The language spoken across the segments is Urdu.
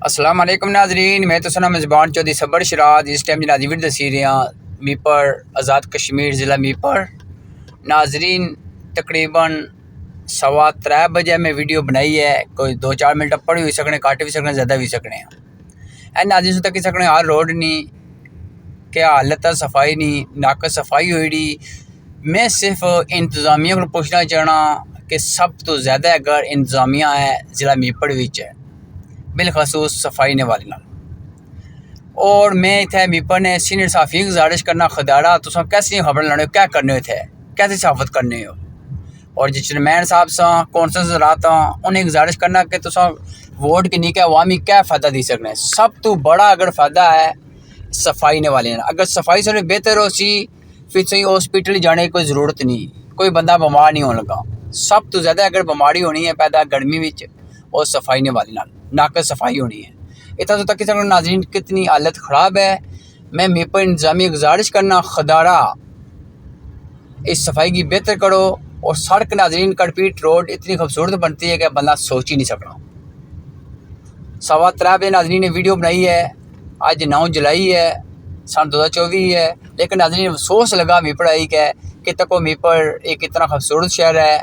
السلام علیکم ناظرین، میں تو سنا میزبان چودھری صبر شراز اس ٹائم جنازی ویڈیو دسی رہے ہیں میپر آزاد کشمیر ضلع میپر۔ ناظرین تقریباً 3:15 بجے میں ویڈیو بنائی ہے، کوئی 2-4 منٹ اپڑ بھی سکنے، کٹ بھی سکنے، زیادہ بھی سکنے ہیں۔ اے ناظرین سے تک سکنے ہر روڈ نہیں کیا حالت ہے، صفائی نہیں ناقص صفائی ہوئی ڈی۔ میں صرف انتظامیہ کو پوچھنا چاہنا کہ سب تو زیادہ اگر انتظامیہ ہے ضلع میپر وچ ہے بالخصوص صفائی نے والے نال، اور میں اتنے میپر نے سینئر صحافی گزارش کرنا خدارا تو کیسی خبر لانے ہو، کیا کرنے ہو تھے، کیسی صحافت کرنے ہو، اور جو چیئرمین صاحب سا کونسل رات انہیں گزارش کرنا کہ تو ووٹ کی نہیں کہ عوامی کیا فائدہ دی سکنے۔ سب تو بڑا اگر فائدہ ہے صفائی نے والے، اگر صفائی سے بہتر ہو سی پھر صحیح ہاسپٹل جانے کی کوئی ضرورت نہیں، کوئی بندہ بیمار نہیں ہونے لگا۔ سب تو زیادہ اگر بیماری ہونی ہے پیدا گرمی وچ اور صفائی نے والے ناقص صفائی ہونی ہے۔ اتنا تو تک ناظرین کتنی حالت خراب ہے۔ میں میپر انتظامیہ گزارش کرنا خدارا اس صفائی کی بہتر کرو، اور سڑک ناظرین کٹپیٹ روڈ اتنی خوبصورت بنتی ہے کہ بندہ سوچ ہی نہیں سکنا۔ 3:15 بجے ناظرین نے ویڈیو بنائی ہے، آج 9 جولائی ہے سن 2024 ہے، لیکن ناظرین افسوس لگا میپر آئی کہ تکو میپر ایک اتنا خوبصورت شہر ہے،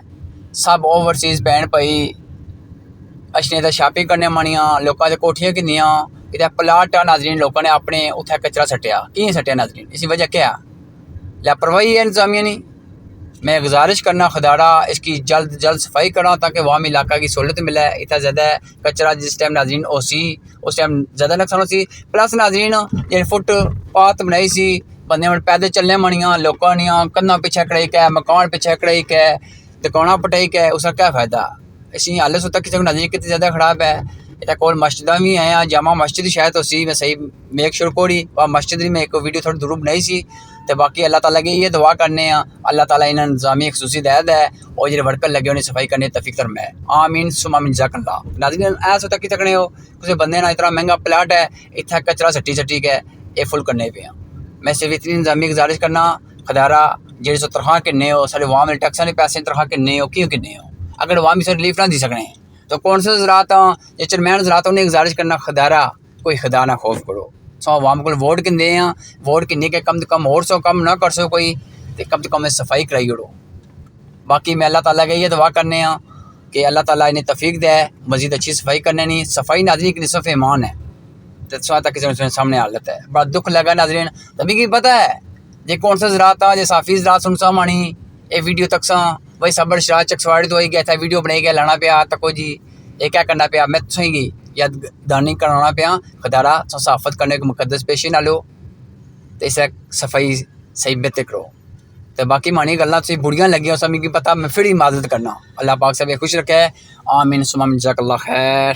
سب اوورسیز بہن پائی اشنے تے شاپنگ کرنے مانیاں، لوکاں دے کوٹھیاں کنیاں، ادھر پلاٹ ناظرین لوکاں نے اپنے اتھے کچرا سٹیا، کی سٹیا ناظرین، اسی وجہ کیا لاپرواہی ہے انتظامیہ نہیں۔ میں گزارش کرنا خدارا اس کی جلد جلد صفائی کرنا تاکہ عوامی علاقہ کی سہولت ملے۔ اتنا زیادہ کچرا جس ٹائم ناظرین ہو سی اس ٹائم زیادہ نقصان ہو سی، پلس ناظرین یہ فٹ پاتھ بنائی سی بندے پیدل چلنے مانیاں لوکاں نیاں، کناں پیچھے کڑائی کہ مکان پیچھے کڑائی کہ دکاناں پٹائی کہ اس کا کیا فائدہ۔ اسی حالت ہوتا کہ ناظرین کتنی زیادہ خراب ہے۔ اتنا کول مسجداں بھی ہیں، جامع مسجد شاید ہو سی، میں صحیح میک شور کوڑی اور مسجد میں ایک ویڈیو تھوڑی ضرور بنائی سی، تو باقی اللہ تعالیٰ کی یہ دعا کرنے ہیں اللہ تعالیٰ انہیں نظامی خصوصی ہدایت ہے اور جو ورکر لگے انہیں صفائی کرنے توفیق فرمائے، آمین ثم آمین جزاک اللہ۔ ناظرین ایسا ہوتا کہ تکنے ہو کسی بندے نا اتنا مہنگا پلاٹ ہے اتنا کچرا سٹی کے یہ فل کرنے پہ ہیں۔ میں صرف اتنی نظامی گزارش کرنا خدارا جی سو تنخواہ کنے ہو سارے عوام نے ٹیکساں نے پیسے تنخواہ کنے ہو کیوں کنے ہو، اگر عوامی سے ریلیف نہ دی سکنے تو کونسل زراعت یا چیئرمین زراعت انہیں گزارش کرنا خدارا کوئی خدا نہ خوف کرو۔ سو عوام کو ووٹ کن دے ہیں، ووٹ کنی کے کم کم اور سو کم نہ کر سو کوئی، تو کم صفائی کرائی اڑو۔ باقی میں اللہ تعالیٰ کے یہ دعا کرنے ہیں کہ اللہ تعالیٰ انہیں توفیق دے مزید اچھی صفائی کرنے نہیں۔ صفائی ناظرین کی نصف ایمان ہے، تو سو تک کسی سامنے حالت ہے، بڑا دکھ لگا ناظرین۔ تبھی کی پتہ ہے جی کونسل زراعت جی صافی زراعت سن سا مانی یہ ویڈیو تک سا وہی صبر شراز چکسواڑی تو ہوئی گیا تھا، ویڈیو بنائی گیا لانا پیا تکو جی یہ کیا کرنا پیا، میں تو گی یا دانی کرانا پیا خدارا صحافت کرنے کو مقدس پیشی نہ لو، تو اسے صفائی صحیح بہتر کرو۔ تو باقی مانی گلیں تھی بڑیاں لگیاں سب کی پتہ، میں پھر ہی معذرت کرنا۔ اللہ پاک سب خوش رکھے، آمین ثم آمین جزاک اللہ خیر۔